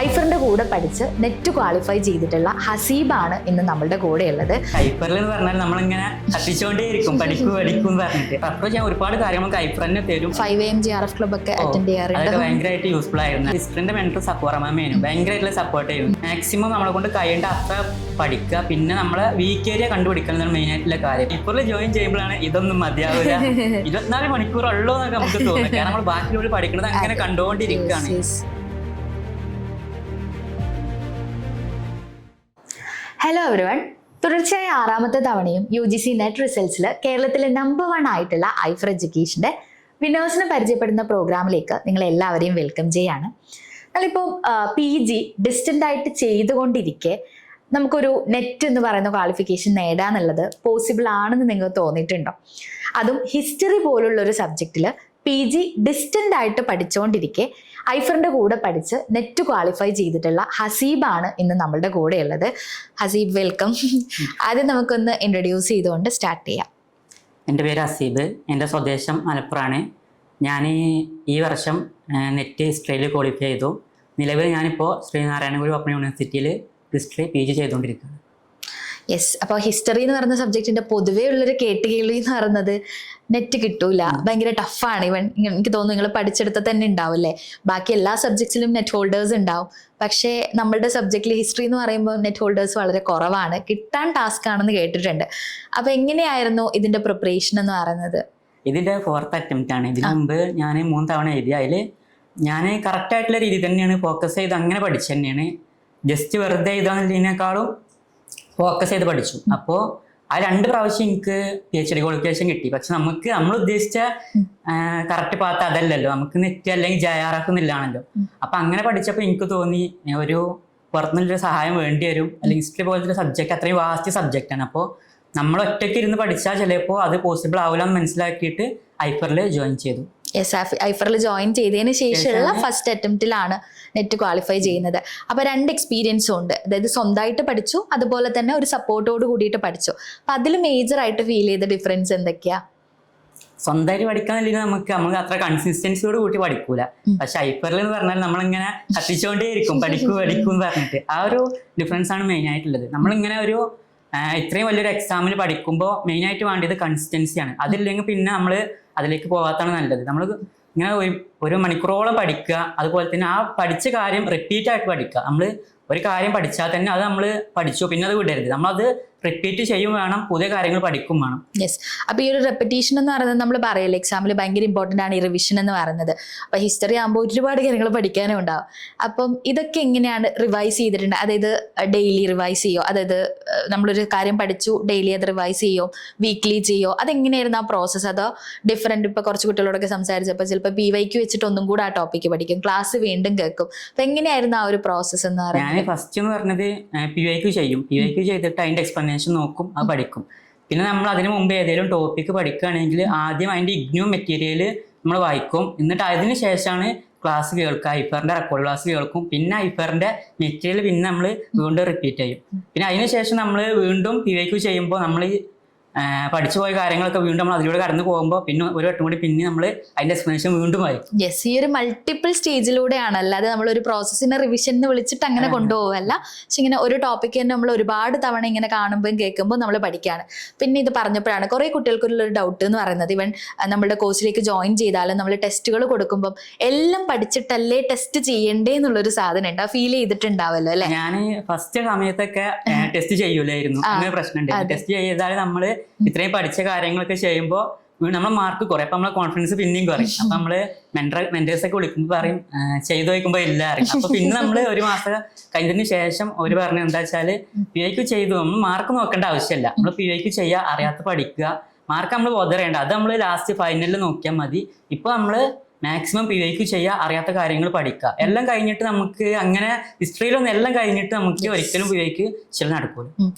ഐഫറിന്റെ കൂടെ പഠിച്ച് net qualify ചെയ്തിട്ടുള്ള ഹസീബാണ് ഇന്ന് നമ്മളുടെ കൂടെ ഉള്ളത്. ഐഫറിൽ എന്ന് പറഞ്ഞാൽ നമ്മളിങ്ങനെ കത്തിച്ചോണ്ടേയിരിക്കും പഠിക്കും എന്ന് പറഞ്ഞിട്ട്. അപ്പോൾ ഞാൻ ഒരുപാട് കാര്യങ്ങൾ ഐഫർ തന്നെ തരും. 5am GRF ക്ലബ് ഒക്കെ അറ്റൻഡ് ചെയ്യാറുണ്ട്. അതൊക്കെ ഭയങ്കരമായിട്ട് യൂസ്ഫുൾ ആയിരുന്നു. ഹിസ്റ്ററിന്റെ മെന്റർ സപ്പോർട്ടമായിരുന്നു, ഭയങ്കരമായിട്ടുള്ള സപ്പോർട്ട് ചെയ്യുന്നു. മാക്സിമം നമ്മളെ കൊണ്ട് കഴിയേണ്ട അത്ര പഠിക്കുക, പിന്നെ നമ്മളെ വീക്ക് ഏരിയ കണ്ടുപിടിക്കണം മെയിൻ ആയിട്ടുള്ള കാര്യം. ഇപ്പോഴും ജോയിൻ ചെയ്യുമ്പോഴാണ് ഇതൊന്നും മതിയാവില്ല, 24 മണിക്കൂറുള്ളൂ എന്നൊക്കെ നമുക്ക് തോന്നുന്നത്. കാരണം നമ്മൾ ബാക്കിയുള്ള പഠിക്കുന്നത് അങ്ങനെ കണ്ടുകൊണ്ടിരിക്കുകയാണ്. ഹലോ എവരിവൺ, തുടർച്ചയായ 6ാമത്തെ തവണയും UGC നെറ്റ് റിസൾട്ട്സിൽ കേരളത്തിലെ നമ്പർ 1 ആയിട്ടുള്ള ഐഫർ എഡ്യൂക്കേഷന്റെ വിന്നേഴ്സിനെ പരിചയപ്പെടുന്ന പ്രോഗ്രാമിലേക്ക് നിങ്ങൾ എല്ലാവരെയും വെൽക്കം ചെയ്യാണ്. നമ്മളിപ്പോൾ PG ഡിസ്റ്റന്റ് ആയിട്ട് ചെയ്തുകൊണ്ടിരിക്കെ നമുക്കൊരു നെറ്റ് എന്ന് പറയുന്ന ക്വാളിഫിക്കേഷൻ നേടാന്നുള്ളത് പോസിബിൾ ആണെന്ന് നിങ്ങൾക്ക് തോന്നിയിട്ടുണ്ടോ? അതും ഹിസ്റ്ററി പോലുള്ള ഒരു സബ്ജക്റ്റിൽ PG ഡിസ്റ്റന്റ് ആയിട്ട് പഠിച്ചുകൊണ്ടിരിക്കെ ഐഫറിന്റെ കൂടെ പഠിച്ച് നെറ്റ് ക്വാളിഫൈ ചെയ്തിട്ടുള്ള ഹസീബാണ് ഇന്ന് നമ്മളുടെ കൂടെ ഉള്ളത്. ഹസീബ്, വെൽക്കം. ആദ്യം നമുക്കൊന്ന് ഇൻട്രൊഡ്യൂസ് ചെയ്തുകൊണ്ട് സ്റ്റാർട്ട് ചെയ്യാം. എൻ്റെ പേര് ഹസീബ്, എൻ്റെ സ്വദേശം മലപ്പുറമാണ്. ഞാൻ ഈ വർഷം നെറ്റ് ഹിസ്റ്ററിയിൽ ക്വാളിഫൈ ചെയ്തു. നിലവിൽ ഞാനിപ്പോൾ ശ്രീനാരായണ ഗുരു ഓപ്പൺ യൂണിവേഴ്സിറ്റിയിൽ ഹിസ്റ്ററി PG ചെയ്തുകൊണ്ടിരിക്കുകയാണ്. യെസ്, അപ്പോൾ ഹിസ്റ്ററി എന്ന് പറയുന്ന സബ്ജക്റ്റിന്റെ പൊതുവേ ഉള്ളൊരു കേട്ടുകേൾവി എന്ന് പറയുന്നത് നെറ്റ് കിട്ടൂല, ഭയങ്കര ടഫാണ്. ഇവൻ എനിക്ക് തോന്നുന്നു നിങ്ങൾ പഠിച്ചെടുത്ത തന്നെ ഉണ്ടാവില്ലേ. ബാക്കി എല്ലാ സബ്ജക്ട്സിലും നെറ്റ് ഹോൾഡേഴ്സ് ഉണ്ടാവും, പക്ഷേ നമ്മളുടെ സബ്ജക്റ്റിൽ ഹിസ്റ്ററി എന്ന് പറയുമ്പോൾ നെറ്റ് ഹോൾഡേഴ്സ് വളരെ കുറവാണ്, കിട്ടാൻ ടാസ്ക് ആണെന്ന് കേട്ടിട്ടുണ്ട്. അപ്പൊ എങ്ങനെയായിരുന്നു ഇതിന്റെ പ്രിപ്പറേഷൻ എന്ന് പറയുന്നത്? ഇതിൻ്റെ 4th അറ്റംപ്റ്റ് ആണ്. ഇതിനു മുമ്പ് ഞാൻ 3 തവണ എഴുതി. അതിൽ ഞാൻ കറക്റ്റ് ആയിട്ടുള്ള രീതി തന്നെയാണ് ഫോക്കസ് ചെയ്ത് അങ്ങനെ പഠിച്ചു തന്നെയാണ്. ജസ്റ്റ് വെറുതെ എഴുതാന്നുള്ളതിനേക്കാളും ഫോക്കസ് ചെയ്ത് പഠിച്ചു. അപ്പോൾ ആ 2 പ്രാവശ്യം എനിക്ക് PhD ക്വാളിഫിക്കേഷൻ കിട്ടി. പക്ഷെ നമ്മൾ ഉദ്ദേശിച്ച കറക്റ്റ് പാത്ത് അതല്ലല്ലോ, നമുക്ക് നെറ്റ് അല്ലെങ്കിൽ JRF എന്നില്ലാണല്ലോ. അപ്പൊ അങ്ങനെ പഠിച്ചപ്പോൾ എനിക്ക് തോന്നി ഒരു പുറത്തുനിന്നൊരു സഹായം വേണ്ടി വരും. അല്ലെങ്കിൽ ഹിസ്റ്ററി പോലത്തെ സബ്ജക്റ്റ് അത്രയും വാസ്റ്റ് സബ്ജക്റ്റാണ്. അപ്പോൾ നമ്മൾ ഒറ്റയ്ക്ക് ഇരുന്ന് പഠിച്ചാൽ ചിലപ്പോൾ അത് പോസിബിൾ ആവില്ല എന്ന് മനസ്സിലാക്കിയിട്ട് ഐഫറിൽ ജോയിൻ ചെയ്തു. യെസ്, ഐഫറിൽ ജോയിൻ ചെയ്തതിന് ശേഷമുള്ള ഫസ്റ്റ് അറ്റംപ്റ്റിലാണ് നെറ്റ് ക്വാളിഫൈ ചെയ്യുന്നത്. അപ്പൊ 2 എക്സ്പീരിയൻസും ഉണ്ട്. അതായത് സ്വന്തമായിട്ട് പഠിച്ചു, അതുപോലെ തന്നെ ഒരു സപ്പോർട്ടോട് കൂടിയിട്ട് പഠിച്ചു. അപ്പൊ അതിൽ മേജർ ആയിട്ട് ഫീൽ ചെയ്ത ഡിഫറൻസ് എന്തൊക്കെയാ? സ്വന്തമായിട്ട് പഠിക്കാന്നില്ലെങ്കിൽ നമ്മൾ അത്ര കൺസിസ്റ്റൻസിയോട് കൂട്ടി പഠിക്കൂല. പക്ഷെ ഐഫറിൽ എന്ന് പറഞ്ഞാൽ നമ്മളിങ്ങനെ കത്തിച്ചോണ്ടേയിരിക്കും പഠിക്കും എന്ന് പറഞ്ഞിട്ട്. ആ ഒരു ഡിഫറൻസ് ആണ് മെയിൻ ആയിട്ടുള്ളത്. നമ്മളിങ്ങനെ ഒരു ഇത്രയും വലിയൊരു എക്സാമിന് പഠിക്കുമ്പോൾ മെയിൻ ആയിട്ട് വേണ്ടത് കൺസിസ്റ്റൻസിയാണ്. അതില്ലെങ്കിൽ പിന്നെ നമ്മൾ അതിലേക്ക് പോകാത്താണ് നല്ലത്. നമ്മൾ ഇങ്ങനെ ഒരു മണിക്കൂറോളം പഠിക്കുക, അതുപോലെ തന്നെ ആ പഠിച്ച കാര്യം റിപ്പീറ്റ് ആയിട്ട് പഠിക്കുക. നമ്മൾ ഒരു കാര്യം പഠിച്ചാൽ തന്നെ അത് നമ്മൾ പഠിച്ചു, പിന്നെ അത് വിടരുത്. നമ്മളത് റിപ്പീറ്റ് ചെയ്യും വേണം, പുതിയ കാര്യങ്ങൾ പഠിക്കും വേണം. യെസ്, അപ്പൊ ഈ ഒരു റെപ്പിറ്റേഷൻ എന്ന് പറയുന്നത് നമ്മൾ പറയല്ലേ എക്സാമിൽ ഭയങ്കര ഇമ്പോർട്ടൻ്റ് ആണ് ഈ റിവിഷൻ എന്ന് പറയുന്നത്. അപ്പൊ ഹിസ്റ്ററി ആകുമ്പോൾ ഒരുപാട് കാര്യങ്ങൾ പഠിക്കാനും ഉണ്ടാവും. അപ്പം ഇതൊക്കെ എങ്ങനെയാണ് റിവൈസ് ചെയ്തിട്ടുണ്ട്? അതായത് ഡെയിലി റിവൈസ് ചെയ്യോ? അതായത് നമ്മളൊരു കാര്യം പഠിച്ചു, ഡെയിലി അത് റിവൈസ് ചെയ്യോ, വീക്ക്ലി ചെയ്യോ? അതെങ്ങനെയായിരുന്നു ആ പ്രോസസ്സ്? അതോ ഡിഫറെന്റ്? ഇപ്പൊ കുറച്ച് കുട്ടികളോടൊക്കെ സംസാരിച്ചപ്പോൾ ചിലപ്പോൾ PYQ വെച്ചിട്ട് ഒന്നും കൂടെ ആ ടോപ്പിക്ക് പഠിക്കും, ക്ലാസ് വീണ്ടും കേൾക്കും. അപ്പൊ എങ്ങനെയായിരുന്നു ആ ഒരു പ്രോസസ്സ് എന്ന് പറയുന്നത്? ഞാൻ ഫസ്റ്റ് എന്ന് പറഞ്ഞത് PYQ ചെയ്യും. PYQ ചെയ്തിട്ട് അതിന്റെ എക്സ്പ്ലനേഷൻ നോക്കും, അത് പഠിക്കും. പിന്നെ നമ്മൾ അതിന് മുമ്പ് ഏതെങ്കിലും ടോപ്പിക്ക് പഠിക്കുകയാണെങ്കിൽ ആദ്യം അതിന്റെ ഇഗ്നു മെറ്റീരിയൽ നമ്മൾ വായിക്കും. എന്നിട്ട് അതിന് ശേഷമാണ് ക്ലാസ് കേൾക്കുക, ഐഫറിന്റെ റെക്കോർഡ് ക്ലാസ് കേൾക്കും. പിന്നെ ഐഫറിന്റെ മെറ്റീരിയൽ പിന്നെ നമ്മൾ വീണ്ടും റിപ്പീറ്റ് ചെയ്യും. പിന്നെ അതിന് ശേഷം നമ്മൾ വീണ്ടും PYQ ചെയ്യുമ്പോൾ നമ്മൾ പഠിച്ചു പോയ കാര്യങ്ങളൊക്കെ വീണ്ടും നമ്മൾ അതിലൂടെ കടന്നു പോകുമ്പോൾ പിന്നെ ഒരു വട്ടം കൂടി പിന്നെ നമ്മൾ അതിന്റെ എക്സ്പ്ലനേഷൻ വീണ്ടും വായിക്കും. യെസ്, ഈ ഒരു മൾട്ടിപ്പിൾ സ്റ്റേജിലൂടെയാണ്, അല്ലാതെ നമ്മൾ ഒരു പ്രോസസ്സിനെ റിവിഷൻ എന്ന് വിളിച്ചിട്ട് അങ്ങനെ കൊണ്ടുപോകല്ല. പക്ഷെ ഇങ്ങനെ ഒരു ടോപ്പിക്ക് തന്നെ നമ്മൾ ഒരുപാട് തവണ ഇങ്ങനെ കാണുമ്പോൾ കേൾക്കുമ്പോൾ നമ്മൾ പഠിക്കുകയാണ്. പിന്നെ ഇത് പറഞ്ഞപ്പോഴാണ് കുറേ കുട്ടികൾക്കുള്ളൊരു ഡൗട്ട് എന്ന് പറയുന്നത്, ഇവൻ നമ്മുടെ കോഴ്സിലേക്ക് ജോയിൻ ചെയ്താലും നമ്മൾ ടെസ്റ്റുകൾ കൊടുക്കുമ്പോൾ എല്ലാം പഠിച്ചിട്ടല്ലേ ടെസ്റ്റ് ചെയ്യണ്ടേ എന്നുള്ളൊരു സാധനം ഉണ്ട്. ഫീൽ ചെയ്തിട്ടുണ്ടാവല്ലോ അല്ലെ? ഞാൻ ഫസ്റ്റ് സമയത്തൊക്കെ ടെസ്റ്റ് ചെയ്യൂലായിരുന്നു. അങ്ങനെ പ്രശ്നമുണ്ട്. ടെസ്റ്റ് ചെയ്താൽ നമ്മൾ ഇത്രയും പഠിച്ച കാര്യങ്ങളൊക്കെ ചെയ്യുമ്പോൾ നമ്മളെ മാർക്ക് കുറയും. അപ്പൊ നമ്മളെ കോൺഫിഡൻസ് പിന്നെയും കുറയും. അപ്പൊ നമ്മള് മെന്റേഴ്സൊക്കെ വിളിക്കുമ്പോൾ പറയും ചെയ്തു നോക്കുമ്പോൾ ഇല്ല അറിയും. അപ്പൊ പിന്നെ നമ്മള് ഒരു മാസം കഴിഞ്ഞതിന് ശേഷം അവർ പറഞ്ഞു എന്താ വെച്ചാല് PYQ ചെയ്തു, നമ്മൾ മാർക്ക് നോക്കേണ്ട ആവശ്യമില്ല. നമ്മൾ PYQ ചെയ്യുക, അറിയാത്ത പഠിക്കുക, മാർക്ക് നമ്മൾ ബോധറേണ്ട, അത് നമ്മൾ ലാസ്റ്റ് ഫൈനലിൽ നോക്കിയാൽ മതി. ഇപ്പൊ നമ്മള് മാക്സിമം PYQ ചെയ്യുക, അറിയാത്ത കാര്യങ്ങൾ പഠിക്കുക. എല്ലാം കഴിഞ്ഞിട്ട് നമുക്ക് അങ്ങനെ ഹിസ്റ്ററിയിലൊന്നും എല്ലാം കഴിഞ്ഞിട്ട് നമുക്ക് ഒരിക്കലും PYQ ചില നടക്കൂല.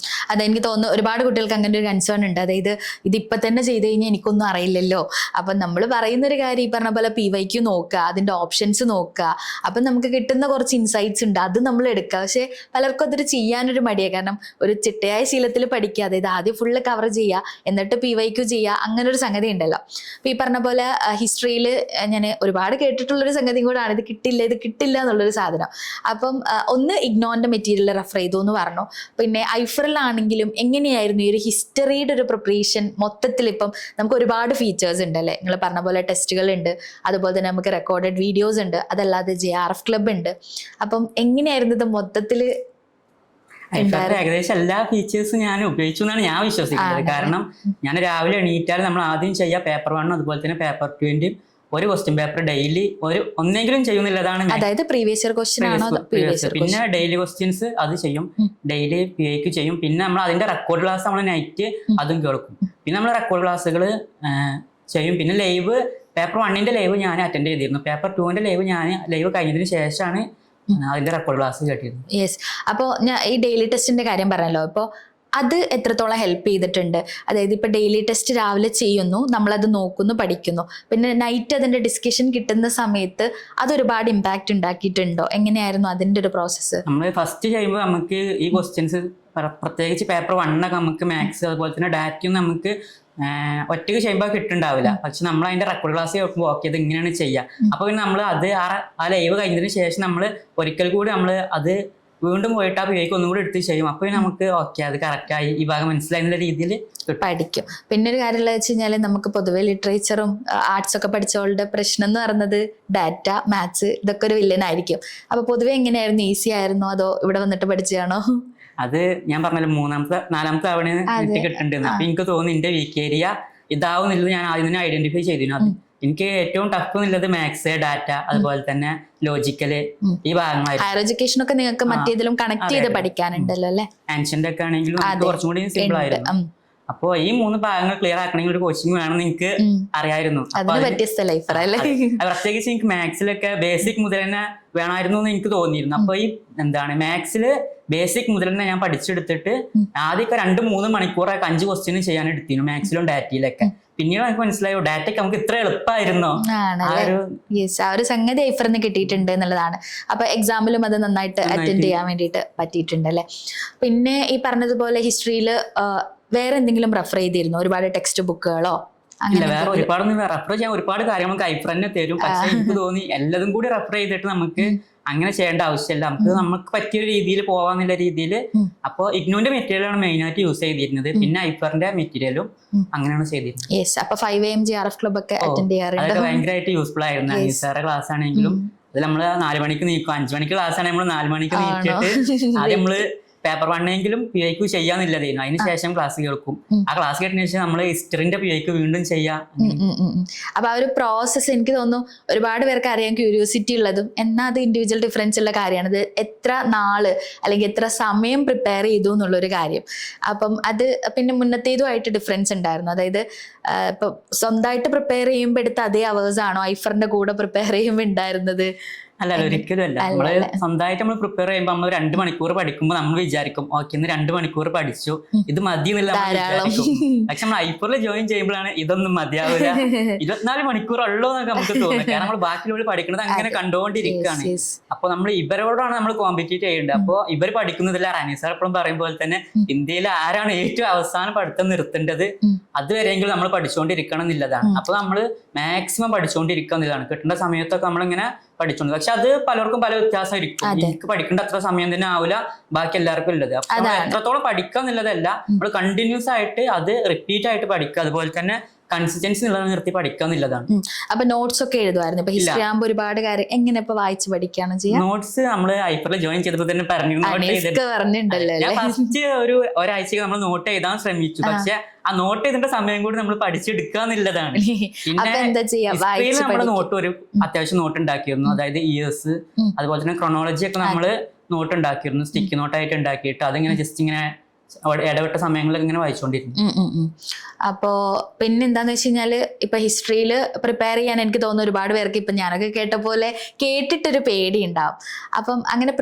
അതെനിക്ക് തോന്നുന്നു ഒരുപാട് കുട്ടികൾക്ക് അങ്ങനെ ഒരു കൺസേൺ ഉണ്ട്. അതായത് ഇതിപ്പൊ തന്നെ ചെയ്ത് കഴിഞ്ഞാൽ എനിക്കൊന്നും അറിയില്ലല്ലോ. അപ്പൊ നമ്മൾ പറയുന്ന ഒരു കാര്യം ഈ പറഞ്ഞ പോലെ PYQ നോക്കുക, അതിന്റെ ഓപ്ഷൻസ് നോക്കുക, അപ്പൊ നമുക്ക് കിട്ടുന്ന കുറച്ച് ഇൻസൈറ്റ്സ് ഉണ്ട്, അത് നമ്മൾ എടുക്കുക. പക്ഷെ പലർക്കും അതൊരു ചെയ്യാനൊരു മടിയാണ്. കാരണം ഒരു ചിട്ടയായ ശീലത്തിൽ പഠിക്കുക, അതായത് ആദ്യം ഫുള്ള് കവർ ചെയ്യുക, എന്നിട്ട് PYQ ചെയ്യുക, അങ്ങനെ ഒരു സംഗതി ഉണ്ടല്ലോ. അപ്പൊ ഈ പറഞ്ഞ പോലെ ഹിസ്റ്ററിയിൽ ഞാൻ ഒരുപാട് കേട്ടിട്ടുള്ളൊരു സംഗതിയും കൂടാണ്, ഇത് കിട്ടില്ല എന്നുള്ളൊരു സാധനം. അപ്പം ഒന്ന് ഇഗ്നോന്റെ മെറ്റീരിയൽ റെഫർ ചെയ്തു എന്ന് പറഞ്ഞു. പിന്നെ ഐഫറിലാണെങ്കിലും എങ്ങനെയായിരുന്നു ഈ ഒരു ഹിസ്റ്ററിയുടെ ഒരു പ്രിപ്പറേഷൻ മൊത്തത്തിൽ? ഇപ്പം നമുക്ക് ഒരുപാട് ഫീച്ചേഴ്സ് ഉണ്ട് അല്ലേ, നിങ്ങൾ പറഞ്ഞ പോലെ ടെസ്റ്റുകൾ ഉണ്ട്, അതുപോലെ തന്നെ നമുക്ക് റെക്കോർഡഡ് വീഡിയോസ് ഉണ്ട്, അതല്ലാതെ JRF ക്ലബ് ഉണ്ട്. അപ്പം എങ്ങനെയായിരുന്നു ഇത് മൊത്തത്തിൽ? ഏകദേശം എല്ലാ ഫീച്ചേഴ്സും ഞാൻ ഉപയോഗിച്ചു എന്നാണ് ഞാൻ വിശ്വസിക്കുന്നത്. കാരണം ഞാൻ രാവിലെ എണീറ്റാൽ നമ്മൾ ആദ്യം ചെയ്യുക പേപ്പർ 1 അതുപോലെ തന്നെ പേപ്പർ 2 ഒരു ക്വസ്റ്റ്യൻ പേപ്പർ ഡെയിലി ഒന്നെങ്കിലും ചെയ്യുന്നില്ലതാണ്. അതായത് പ്രീവിയസ് ഇയർ ക്വസ്റ്റ്യൻ ആണോ? പിന്നെ ഡെയിലി ക്വസ്റ്റ്യൻസ് അത് ചെയ്യും, ഡെയിലി PIQ ചെയ്യും. പിന്നെ നമ്മൾ അതിന്റെ റെക്കോർഡ് ക്ലാസ് നമ്മൾ നൈറ്റ് അതും കേൾക്കും. പിന്നെ നമ്മൾ റെക്കോർഡ് ക്ലാസ്സുകൾ ചെയ്യും. പിന്നെ ലൈവ് പേപ്പർ 1 ലൈവ് ഞാൻ അറ്റൻഡ് ചെയ്തിരുന്നു. പേപ്പർ 2 ലൈവ് കഴിഞ്ഞതിന് ശേഷമാണ് അതിന്റെ റെക്കോർഡ് ക്ലാസ് കേട്ടിരുന്നു. യെസ്. അപ്പോൾ ഞാൻ ഈ ഡെയിലി ടെസ്റ്റിന്റെ കാര്യം പറഞ്ഞല്ലോ, അപ്പോൾ അത് എത്രത്തോളം ഹെൽപ്പ് ചെയ്തിട്ടുണ്ട്? അതായത് ഇപ്പൊ ഡെയിലി ടെസ്റ്റ് രാവിലെ ചെയ്യുന്നു, നമ്മളത് നോക്കുന്നു, പഠിക്കുന്നു, പിന്നെ നൈറ്റ് അതിന്റെ ഡിസ്കഷൻ കിട്ടുന്ന സമയത്ത് അത് ഒരുപാട് ഇമ്പാക്ട് ഉണ്ടാക്കിയിട്ടുണ്ടോ? എങ്ങനെയായിരുന്നു അതിന്റെ ഒരു പ്രോസസ്സ്? നമ്മൾ ഫസ്റ്റ് ചെയ്യുമ്പോൾ നമുക്ക് ഈ ക്വസ്റ്റ്യൻസ് പ്രത്യേകിച്ച് പേപ്പർ 1 നമുക്ക് മാത്സ് അതുപോലെ തന്നെ ഡാറ്റയും നമുക്ക് ഒറ്റയ്ക്ക് ചെയ്യുമ്പോൾ കിട്ടുന്നുണ്ടാവില്ല. പക്ഷെ നമ്മൾ അതിന്റെ റെക്കോർഡ് ക്ലാസ് കേൾക്കുമ്പോൾ ഓക്കെ ഇത് ഇങ്ങനെയാണ് ചെയ്യുക. അപ്പൊ പിന്നെ നമ്മൾ അത് ആ ലൈവ് കഴിഞ്ഞതിന് ശേഷം നമ്മൾ ഒരിക്കൽ കൂടി നമ്മൾ അത് വീണ്ടും പോയിട്ട് ആ PIQ ഒന്നും കൂടി എടുത്ത് ചെയ്യും. അപ്പൊ നമുക്ക് ഓക്കെ അത് കറക്റ്റായി, ഈ ഭാഗം മനസ്സിലായ രീതിയിൽ പഠിക്കും. പിന്നെ ഒരു കാര്യം വെച്ച് കഴിഞ്ഞാൽ നമുക്ക് പൊതുവെ ലിറ്ററേച്ചറും ആർട്സ് ഒക്കെ പഠിച്ചവളുടെ പ്രശ്നം എന്ന് പറയുന്നത് ഡാറ്റ, മാത്സ് ഇതൊക്കെ ഒരു വില്ലനായിരിക്കും. അപ്പൊ പൊതുവെ എങ്ങനെയായിരുന്നു? ഈസി ആയിരുന്നോ അതോ ഇവിടെ വന്നിട്ട് പഠിച്ചതാണോ? അത് ഞാൻ പറഞ്ഞല്ലോ 4ാമത്തെ തവണ കിട്ടുന്നുണ്ട്. അപ്പൊ എനിക്ക് തോന്നുന്നു എന്റെ വീക്ക് ഏരിയ ഇതാവുന്നില്ലത് ഞാൻ ആദ്യം തന്നെ ഐഡന്റിഫൈ ചെയ്തിരുന്നു. അത് എനിക്ക് ഏറ്റവും ടഫ് എന്നുള്ളത് മാത്സ്, ഡാറ്റ, അതുപോലെ തന്നെ ലോജിക്കല് ഈ ഭാഗങ്ങളായിരുന്നു. ഹയർ എഡ്യൂക്കേഷൻ ഒക്കെ നിങ്ങൾക്ക് മറ്റേതിലും കണക്ട് ചെയ്ത് പഠിക്കാനുണ്ടല്ലോ അല്ലേ? ആൻഷ്യന്റ് ഒക്കെ ആണെങ്കിലും കുറച്ചും കൂടി സിമ്പിൾ ആയിരുന്നു. അപ്പൊ ഈ 3 ഭാഗങ്ങൾ ക്ലിയർ ആക്കണമെങ്കിൽ ഒരു കോച്ചിങ് വേണമെന്ന് എനിക്ക് അറിയായിരുന്നു. പ്രത്യേകിച്ച് എനിക്ക് മാത്സിലൊക്കെ ബേസിക് മുതൽ തന്നെ വേണമായിരുന്നു എന്ന് എനിക്ക് തോന്നിയിരുന്നു. അപ്പൊ ഈ മാത്സില് ബേസിക് മുതൽ തന്നെ ഞാൻ പഠിച്ചെടുത്തിട്ട് ആദ്യമൊക്കെ 2-3 മണിക്കൂറൊക്കെ 5 ക്വസ്റ്റ്യൻ ചെയ്യാൻ എടുത്തിരുന്നു മാത്സിലും ഡാറ്റയിലൊക്കെ. പിന്നീട് നമുക്ക് മനസ്സിലായോ ഡാറ്റയ്ക്ക് നമുക്ക് ഇത്ര എളുപ്പമായിരുന്നോ ആ ഒരു സംഗതി ഐഫറിന് കിട്ടിയിട്ടുണ്ട് എന്നുള്ളതാണ്. അപ്പൊ എക്സാമിലും അത് നന്നായിട്ട് അറ്റൻഡ് ചെയ്യാൻ വേണ്ടിയിട്ട് പറ്റിയിട്ടുണ്ട് അല്ലെ. പിന്നെ ഈ പറഞ്ഞതുപോലെ ഹിസ്റ്ററിയില് വേറെ എന്തെങ്കിലും റെഫർ ചെയ്തിരുന്നു? ഒരുപാട് ടെക്സ്റ്റ് ബുക്കുകളോ? വേറെ ഒരുപാടൊന്നും റെഫർ ചെയ്യാൻ ഒരുപാട് കാര്യങ്ങൾ ഐഫർ തന്നെ തരും. പക്ഷെ എനിക്ക് തോന്നി എല്ലാതും കൂടി റെഫർ ചെയ്തിട്ട് നമുക്ക് അങ്ങനെ ചെയ്യേണ്ട ആവശ്യമില്ല, നമുക്ക് പറ്റിയ രീതിയിൽ പോവാന്നുള്ള രീതിയിൽ. അപ്പോൾ ഇഗ്നോന്റെ മെറ്റീരിയലാണ് മെയിൻ ആയിട്ട് യൂസ് ചെയ്തിരുന്നത്. പിന്നെ ഐഫറിന്റെ മെറ്റീരിയലും അങ്ങനെയാണ് ചെയ്തിരുന്നത്. അപ്പൊ 5am JRF ക്ലബ് ഒക്കെ അറ്റൻഡ് ചെയ്യാറുണ്ട്. അതൊക്കെ ഭയങ്കരമായിട്ട് യൂസ്ഫുൾ ആയിരുന്നു. നിസാറെ ക്ലാസ് ആണെങ്കിലും അത് നമ്മള് 4 മണിക്ക് നീക്കും. 5 മണിക്ക് ക്ലാസ് ആണെങ്കിൽ നമ്മൾ 4 മണിക്ക് നീക്കിയിട്ട് ആദ്യം നമ്മള് പേപ്പർ 1 PIQ ചെയ്യാന്നില്ലതായിരുന്നു. അതിനുശേഷം ക്ലാസ് കേൾക്കും. ആ ക്ലാസ് കേട്ടതിന് ശേഷം നമ്മൾ ഹിസ്റ്ററിന്റെ PIQ വീണ്ടും ചെയ്യാം. അപ്പൊ ആ ഒരു പ്രോസസ്സ് എനിക്ക് തോന്നുന്നു ഒരുപാട് പേർക്ക് അറിയാൻ ക്യൂരിയോസിറ്റി ഉള്ളതും എന്നാൽ അത് ഇൻഡിവിജ്വൽ ഡിഫറൻസ് ഉള്ള കാര്യമാണ്. ഇത് എത്ര നാള് അല്ലെങ്കിൽ എത്ര സമയം പ്രിപ്പയർ ചെയ്തു എന്നുള്ളൊരു കാര്യം. അപ്പം അത് പിന്നെ മുന്നത്തേതുമായിട്ട് ഡിഫറൻസ് ഉണ്ടായിരുന്നു? അതായത് ഇപ്പൊ സ്വന്തമായിട്ട് പ്രിപ്പയർ ചെയ്യുമ്പോൾ എടുത്ത അതേ അവേഴ്സ് ആണോ ഐഫറിന്റെ കൂടെ പ്രിപ്പയർ ചെയ്യുമ്പോൾ ഉണ്ടായിരുന്നത്? അല്ല ഒരിക്കലും അല്ല. നമ്മള് സ്വന്തമായിട്ട് നമ്മൾ പ്രിപ്പയർ ചെയ്യുമ്പോൾ നമ്മൾ 2 മണിക്കൂർ പഠിക്കുമ്പോൾ നമ്മൾ വിചാരിക്കും ഓക്കെ ഇന്ന് 2 മണിക്കൂർ പഠിച്ചു, ഇത് മതി എന്നുള്ള വിചാരിക്കും. പക്ഷെ നമ്മൾ ഐഫറിൽ ജോയിൻ ചെയ്യുമ്പോഴാണ് ഇതൊന്നും മതിയാവില്ല, 24 മണിക്കൂർ ഉള്ളൂ എന്നൊക്കെ നമുക്ക് തോന്നുന്നത്. കാരണം നമ്മൾ ബാക്കിയുള്ളവർ പഠിക്കുന്നത് അങ്ങനെ കണ്ടുകൊണ്ടിരിക്കുകയാണ്. അപ്പൊ നമ്മൾ ഇവരോടാണ് നമ്മൾ കോമ്പറ്റീറ്റ് ചെയ്യേണ്ടത്. അപ്പൊ ഇവർ പഠിക്കുന്നതില്ല. റനീസാർ എപ്പോഴും പറയും പോലെ തന്നെ ഇന്ത്യയിൽ ആരാണ് ഏറ്റവും അവസാനം പഠിത്തം നിർത്തേണ്ടത് അതുവരെയെങ്കിലും നമ്മൾ പഠിച്ചുകൊണ്ടിരിക്കണം എന്നുള്ളതാണ്. അപ്പൊ നമ്മൾ മാക്സിമം പഠിച്ചുകൊണ്ടിരിക്കുക എന്നുള്ളതാണ്. കിട്ടുന്ന സമയത്തൊക്കെ നമ്മളിങ്ങനെ പഠിച്ചോണ്ട്. പക്ഷെ അത് പലർക്കും പല വ്യത്യാസമായിരിക്കും. എനിക്ക് പഠിക്കേണ്ട അത്ര സമയം തന്നെ ആവില്ല ബാക്കി എല്ലാവർക്കും ഉള്ളത്. അപ്പൊ എത്രത്തോളം പഠിക്കുക എന്നുള്ളതല്ല, നമ്മൾ കണ്ടിന്യൂസ് ആയിട്ട് അത് റിപ്പീറ്റ് ആയിട്ട് പഠിക്കുക, അതുപോലെ തന്നെ കൺസിസ്റ്റൻസി നിലനിർത്തി പഠിക്കുക എന്നുള്ളതാണ്. അപ്പൊ നോട്ട്സ് ഒക്കെ എഴുതുമായിരുന്നു? ഇപ്പൊ ഹിസ്റ്ററി ആകുമ്പോൾ ഒരുപാട് കാര്യം എങ്ങനെ ഇപ്പൊ വായിച്ച് പഠിക്കുകയാണ് ചെയ്യുക? നോട്ട്സ് നമ്മള് ഐഫറിൽ ജോയിൻ ചെയ്തപ്പോൾ തന്നെ പറഞ്ഞിട്ടുണ്ടല്ലോ. ഞാൻ ഫസ്റ്റ് ഒരാഴ്ചക്ക് നമ്മൾ നോട്ട് എഴുതാൻ ശ്രമിച്ചു. പക്ഷെ ആ നോട്ട് ചെയ്തിട്ട് സമയം കൂടി നമ്മൾ പഠിച്ചെടുക്കുക എന്നുള്ളതാണ്. പിന്നെ നമ്മുടെ നോട്ട് ഒരു അത്യാവശ്യം നോട്ട് ഉണ്ടാക്കിയിരുന്നു. അതായത് ഇയേഴ്സ് അതുപോലെ തന്നെ ക്രോണോളജി ഒക്കെ നമ്മള് നോട്ട് ഉണ്ടാക്കിയിരുന്നു. സ്റ്റിക്കി നോട്ടായിട്ട് ഉണ്ടാക്കിയിട്ട് അതിങ്ങനെ ജസ്റ്റ് ഇങ്ങനെ ഇടവിട്ട സമയങ്ങളിൽ ഇങ്ങനെ വായിച്ചുകൊണ്ടിരുന്നു. അപ്പോ പിന്നെ എന്താന്ന് വെച്ച് കഴിഞ്ഞാല് ഇപ്പൊ ഹിസ്റ്ററിയിൽ പ്രിപ്പയർ ചെയ്യാൻ എനിക്ക് തോന്നുന്നു ഒരുപാട് പേർക്ക് ഇപ്പൊ ഞാനൊക്കെ കേട്ട പോലെ കേട്ടിട്ടൊരു പേടി ഉണ്ടാവും. അപ്പം അങ്ങനെ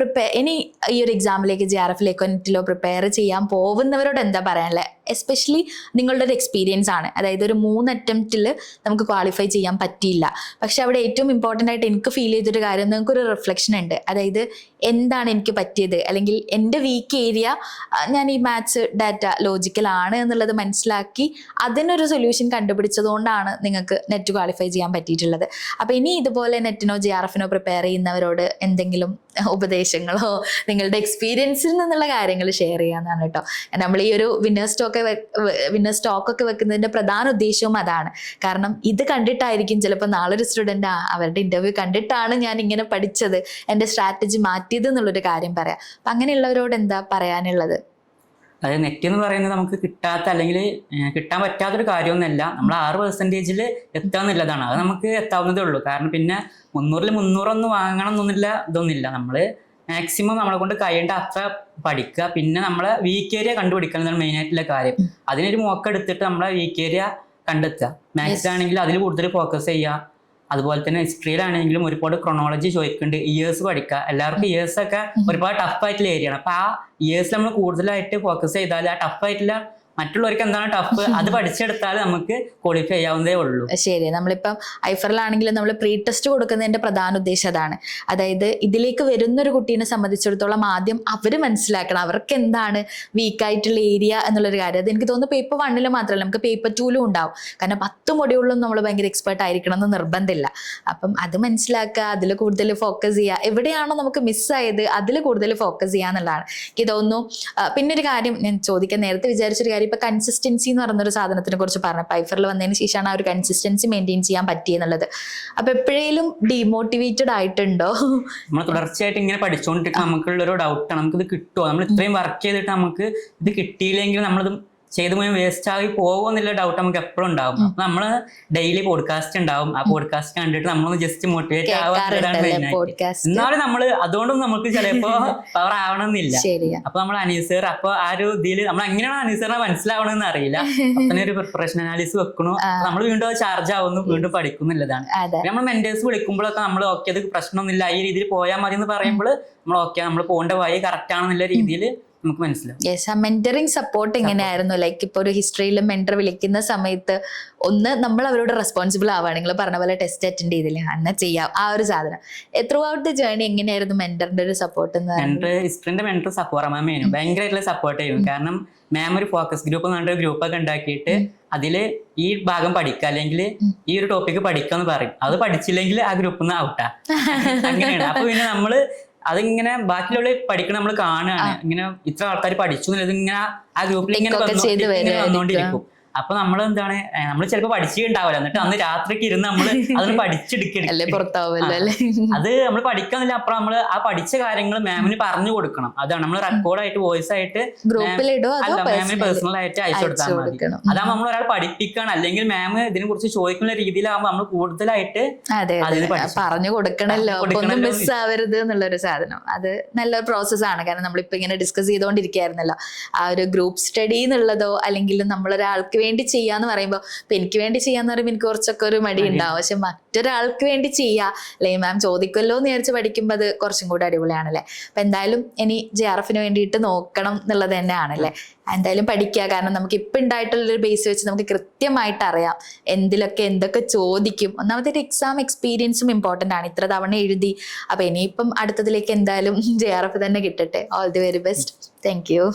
ഇനി ഈ ഒരു എക്സാമിലേക്ക് JRFലേക്കോ നെറ്റിലോ പ്രിപ്പയർ ചെയ്യാൻ പോകുന്നവരോട് എന്താ പറയാനല്ലേ? എസ്പെഷ്യലി നിങ്ങളുടെ ഒരു എക്സ്പീരിയൻസ് ആണ്. അതായത് ഒരു 3 അറ്റംപ്റ്റിൽ നമുക്ക് ക്വാളിഫൈ ചെയ്യാൻ പറ്റിയില്ല. പക്ഷെ അവിടെ ഏറ്റവും ഇമ്പോർട്ടൻ്റ് ആയിട്ട് എനിക്ക് ഫീൽ ചെയ്തൊരു കാര്യം, നിങ്ങൾക്കൊരു റിഫ്ലക്ഷൻ ഉണ്ട്. അതായത് എന്താണ് എനിക്ക് പറ്റിയത്, അല്ലെങ്കിൽ എൻ്റെ വീക്ക് ഏരിയ ഞാൻ ഈ മാത്സ് ഡാറ്റ ലോജിക്കലാണ് എന്നുള്ളത് മനസ്സിലാക്കി അതിനൊരു സൊല്യൂഷൻ കണ്ടുപിടിച്ചതുകൊണ്ടാണ് നിങ്ങൾക്ക് നെറ്റ് ക്വാളിഫൈ ചെയ്യാൻ പറ്റിയിട്ടുള്ളത്. അപ്പോൾ ഇനി ഇതുപോലെ നെറ്റിനോ JRFനോ പ്രിപ്പയർ ചെയ്യുന്നവരോട് എന്തെങ്കിലും ഉപദേശങ്ങളോ നിങ്ങളുടെ എക്സ്പീരിയൻസിൽ നിന്നുള്ള കാര്യങ്ങൾ ഷെയർ ചെയ്യാന്നാണ് കേട്ടോ. നമ്മൾ ഈ ഒരു വിന്നേഴ്സ് സ്റ്റോക്കൊക്കെ വെക്കുന്നതിൻ്റെ പ്രധാന ഉദ്ദേശവും അതാണ്. കാരണം ഇത് കണ്ടിട്ടായിരിക്കും ചിലപ്പോൾ നാളൊരു സ്റ്റുഡൻ്റ് അവരുടെ ഇൻ്റർവ്യൂ കണ്ടിട്ടാണ് ഞാൻ ഇങ്ങനെ പഠിച്ചത്, എൻ്റെ സ്ട്രാറ്റജി മാറ്റിയത് എന്നുള്ളൊരു കാര്യം പറയാം. അപ്പം അങ്ങനെയുള്ളവരോട് എന്താ പറയാനുള്ളത്? അതായത് നെറ്റ് എന്ന് പറയുന്നത് നമുക്ക് കിട്ടാത്ത അല്ലെങ്കിൽ കിട്ടാൻ പറ്റാത്തൊരു കാര്യമൊന്നുമല്ല. നമ്മൾ 6% എത്താന്നുള്ളതാണ്. അത് നമുക്ക് എത്താവുന്നതേ ഉള്ളൂ. കാരണം പിന്നെ 300-ൽ 300 വാങ്ങണം എന്നൊന്നുമില്ല, ഇതൊന്നുമില്ല. നമ്മൾ മാക്സിമം നമ്മളെ കൊണ്ട് കഴിയേണ്ട അത്ര പഠിക്കുക. പിന്നെ നമ്മളെ വീക്ക് ഏരിയ കണ്ടുപിടിക്കുക എന്നതാണ് മെയിൻ ആയിട്ടുള്ള കാര്യം. അതിനൊരു മോക്കെടുത്തിട്ട് നമ്മളെ വീക്ക് ഏരിയ കണ്ടെത്തുക. മാത്സ് ആണെങ്കിൽ അതിൽ കൂടുതൽ ഫോക്കസ് ചെയ്യുക. അതുപോലെ തന്നെ ഹിസ്റ്ററിയിലാണെങ്കിലും ഒരുപാട് ക്രോണോളജി ചോദിക്കുന്നുണ്ട്. ഇയേഴ്സ് പഠിക്കുക. എല്ലാവർക്കും ഇയേഴ്സ് ഒക്കെ ഒരുപാട് ടഫ് ആയിട്ടുള്ള ഏരിയയാണ്. അപ്പൊ ആ ഇയേഴ്സ് നമ്മൾ കൂടുതലായിട്ട് ഫോക്കസ് ചെയ്താൽ ആ ടഫ് ആയിട്ടുള്ള മറ്റുള്ളവർക്ക് എന്താണ് ടഫ് അത് പഠിച്ചെടുത്താൽ നമുക്ക് ക്വാളിഫൈ ചെയ്യാവുന്നതേ ഉള്ളൂ. ശരി. നമ്മളിപ്പം ഐഫറിലാണെങ്കിലും നമ്മൾ പ്രീ ടെസ്റ്റ് കൊടുക്കുന്നതിന്റെ പ്രധാന ഉദ്ദേശം അതാണ്. അതായത് ഇതിലേക്ക് വരുന്നൊരു കുട്ടീനെ സംബന്ധിച്ചിടത്തോളം ആദ്യം അവർ മനസ്സിലാക്കണം അവർക്ക് എന്താണ് വീക്കായിട്ടുള്ള ഏരിയ എന്നുള്ളൊരു കാര്യം. അത് എനിക്ക് തോന്നുന്നു പേപ്പർ 1 മാത്രമല്ല, നമുക്ക് പേപ്പർ 2 ഉണ്ടാവും. കാരണം 10 മൊഡ്യൂളിലും നമ്മൾ ഭയങ്കര എക്സ്പേർട്ട് ആയിരിക്കണം എന്ന് നിർബന്ധമില്ല. അപ്പം അത് മനസ്സിലാക്കുക, അതിൽ കൂടുതൽ ഫോക്കസ് ചെയ്യുക. എവിടെയാണോ നമുക്ക് മിസ്സായത് അതിൽ കൂടുതൽ ഫോക്കസ് ചെയ്യുക എന്നുള്ളതാണ് എനിക്ക് തോന്നുന്നു. പിന്നെ ഒരു കാര്യം ഞാൻ ചോദിക്കാൻ നേരത്തെ വിചാരിച്ചൊരു കാര്യം, ഇപ്പൊ കൺസിസ്റ്റൻസി എന്ന് പറയുന്നൊരു സാധനത്തിനെ കുറിച്ച് പറഞ്ഞപ്പോൾ ഐഫറിൽ വന്നതിന് ശേഷമാണ് ആ ഒരു കൺസിസ്റ്റൻസി മെയിൻറ്റെയിൻ ചെയ്യാൻ പറ്റിയെന്നുള്ളത്. അപ്പൊ എപ്പോഴേലും ഡീമോട്ടിവേറ്റഡ് ആയിട്ടുണ്ടോ? നമ്മൾ തുടർച്ചയായിട്ട് ഇങ്ങനെ പഠിച്ചുകൊണ്ടിരിക്കുക നമുക്കുള്ളൊരു ഡൗട്ടാണ്, നമുക്കിത് കിട്ടുമോ, നമ്മൾ ഇത്രയും വർക്ക് ചെയ്തിട്ട് നമുക്ക് ഇത് കിട്ടിയില്ലെങ്കിൽ നമ്മളിത് ചെയ്ത് പോയി വേസ്റ്റ് ആയി പോകുമോ എന്നുള്ള ഡൗട്ട് നമുക്ക് എപ്പോഴും ഉണ്ടാവും. അപ്പൊ നമ്മള് ഡെയിലി പോഡ്കാസ്റ്റ് ഉണ്ടാവും. ആ പോഡ്കാസ്റ്റ് കണ്ടിട്ട് നമ്മളൊന്ന് ജസ്റ്റ് മോട്ടിവേറ്റ് ആവാൻ. എന്നാലും നമ്മള് അതുകൊണ്ടൊന്നും നമുക്ക് ചിലപ്പോ പവർ ആവണമെന്നില്ല. അപ്പൊ നമ്മൾ അനീസർ അപ്പൊ ആ ഒരു ഇതില് നമ്മൾ എങ്ങനെയാണ് അനീസറിനെ മനസ്സിലാവണമെന്ന് അറിയില്ല. അപ്പൊ ഒരു പ്രിപ്പറേഷൻ അനാലിസിസ് വെക്കണു, നമ്മൾ വീണ്ടും അത് ചാർജ് ആവുന്നു, വീണ്ടും പഠിക്കുന്നുള്ളതാണ്. നമ്മൾ മെന്റേഴ്സ് വിളിക്കുമ്പോഴൊക്കെ നമ്മൾ ഓക്കെ അത് പ്രശ്നമൊന്നുമില്ല, ഈ രീതിയിൽ പോയാൽ മതി എന്ന് പറയുമ്പോൾ നമ്മൾ ഓക്കെ നമ്മൾ പോകേണ്ട വഴി കറക്റ്റ് ആണെന്നുള്ള രീതിയിൽ നമുക്ക് മനസ്സിലാവും. യെസ്. ആ മെന്ററിങ് സപ്പോർട്ട് എങ്ങനെയായിരുന്നു? ലൈക്ക് ഇപ്പൊ ഒരു ഹിസ്റ്ററിയിൽ മെന്റർ വിളിക്കുന്ന സമയത്ത് ഒന്ന് നമ്മൾ അവരോട് റെസ്പോൺസിബിൾ ആവുക, നിങ്ങൾ പറഞ്ഞ പോലെ ടെസ്റ്റ് അറ്റൻഡ് ചെയ്തില്ല എന്നാൽ ചെയ്യാം, ആ ഒരു സാധനം. ത്രൂ ഔട്ട് ദ ജേർണി എങ്ങനെയായിരുന്നു മെന്ററിന്റെ ഒരു സപ്പോർട്ട്? ഹിസ്റ്ററിന്റെ മെന്റർ സപ്പോർട്ട് മാമേനു ഭയങ്കരമായിട്ടുള്ള സപ്പോർട്ട് ചെയ്യും. കാരണം മാം ഒരു ഫോക്കസ് ഗ്രൂപ്പ് എന്ന് പറഞ്ഞ ഗ്രൂപ്പൊക്കെ ഉണ്ടാക്കിയിട്ട് അതില് ഈ ഭാഗം പഠിക്കുക അല്ലെങ്കിൽ ഈ ഒരു ടോപ്പിക്ക് പഠിക്കുക എന്ന് പറയും. അത് പഠിച്ചില്ലെങ്കിൽ ആ ഗ്രൂപ്പിൽ നിന്ന് ഔട്ടാ. അങ്ങനെയാണ്. അപ്പൊ പിന്നെ നമ്മള് അതിങ്ങനെ ബാക്കിയുള്ള പഠിക്കണം നമ്മൾ കാണുകയാണ്, ഇങ്ങനെ ഇത്ര ആൾക്കാർ പഠിച്ചു എന്നുള്ളത് ഇങ്ങനെ ആ ഗ്രൂപ്പിൽ ഇങ്ങനെ വന്നുകൊണ്ടിരിക്കും. അപ്പൊ നമ്മൾ എന്താണ് നമ്മൾ ചിലപ്പോ പഠിച്ചിട്ടുണ്ടാവില്ല, എന്നിട്ട് അന്ന് രാത്രിക്ക് ഇരുന്ന് നമ്മൾ അതിന് പഠിച്ചെടുക്കണം. അത് നമ്മൾ പഠിക്കാന്നില്ല, അപ്പുറം നമ്മൾ ആ പഠിച്ച കാര്യങ്ങൾ മാമിന് പറഞ്ഞു കൊടുക്കണം. അതാണ് നമ്മൾ റെക്കോർഡായിട്ട് വോയിസ് ആയിട്ട് മാമിന് പേഴ്സണൽ ആയിട്ട് അയച്ചു കൊടുത്താൽ മതി. അതാകുമ്പോൾ നമ്മൾ ഒരാൾ പഠിപ്പിക്കണം, അല്ലെങ്കിൽ മാം ഇതിനെ കുറിച്ച് ചോദിക്കുന്ന രീതിയിലാകുമ്പോൾ നമ്മൾ കൂടുതലായിട്ട് പറഞ്ഞു കൊടുക്കണല്ലോ, മിസ് ആവരുത് എന്നുള്ളൊരു സാധനം. അത് നല്ലൊരു പ്രോസസ്സാണ്. കാരണം നമ്മളിപ്പോ ഇങ്ങനെ ഡിസ്കസ് ചെയ്തുകൊണ്ടിരിക്കുകയായിരുന്നല്ലോ, ആ ഒരു ഗ്രൂപ്പ് സ്റ്റഡി എന്നുള്ളതോ അല്ലെങ്കിൽ നമ്മളൊരാൾക്ക് വേണ്ടി ചെയ്യാന്ന് പറയുമ്പോൾ, ഇപ്പൊ എനിക്ക് വേണ്ടി ചെയ്യാന്ന് പറയുമ്പോൾ എനിക്ക് കുറച്ചൊക്കെ ഒരു മടി ഉണ്ടാവും. പക്ഷെ മറ്റൊരാൾക്ക് വേണ്ടി ചെയ്യാ, അല്ലെങ്കിൽ മാം ചോദിക്കുമല്ലോ എന്ന് വിചാരിച്ച് പഠിക്കുമ്പോൾ അത് കുറച്ചും കൂടി അടിപൊളിയാണല്ലേ. അപ്പൊ എന്തായാലും ഇനി JRFന് വേണ്ടിയിട്ട് നോക്കണം എന്നുള്ളത് തന്നെയാണല്ലേ. എന്തായാലും പഠിക്കുക. കാരണം നമുക്ക് ഇപ്പം ഉണ്ടായിട്ടുള്ളൊരു ബേസ് വെച്ച് നമുക്ക് കൃത്യമായിട്ട് അറിയാം എന്തിലൊക്കെ എന്തൊക്കെ ചോദിക്കും. ഒന്നാമത്തെ എക്സാം എക്സ്പീരിയൻസും ഇമ്പോർട്ടൻ്റ് ആണ്. ഇത്ര തവണ എഴുതി. അപ്പൊ ഇനിയിപ്പം അടുത്തതിലേക്ക് എന്തായാലും JRF തന്നെ കിട്ടട്ടെ. All the very best. Thank you.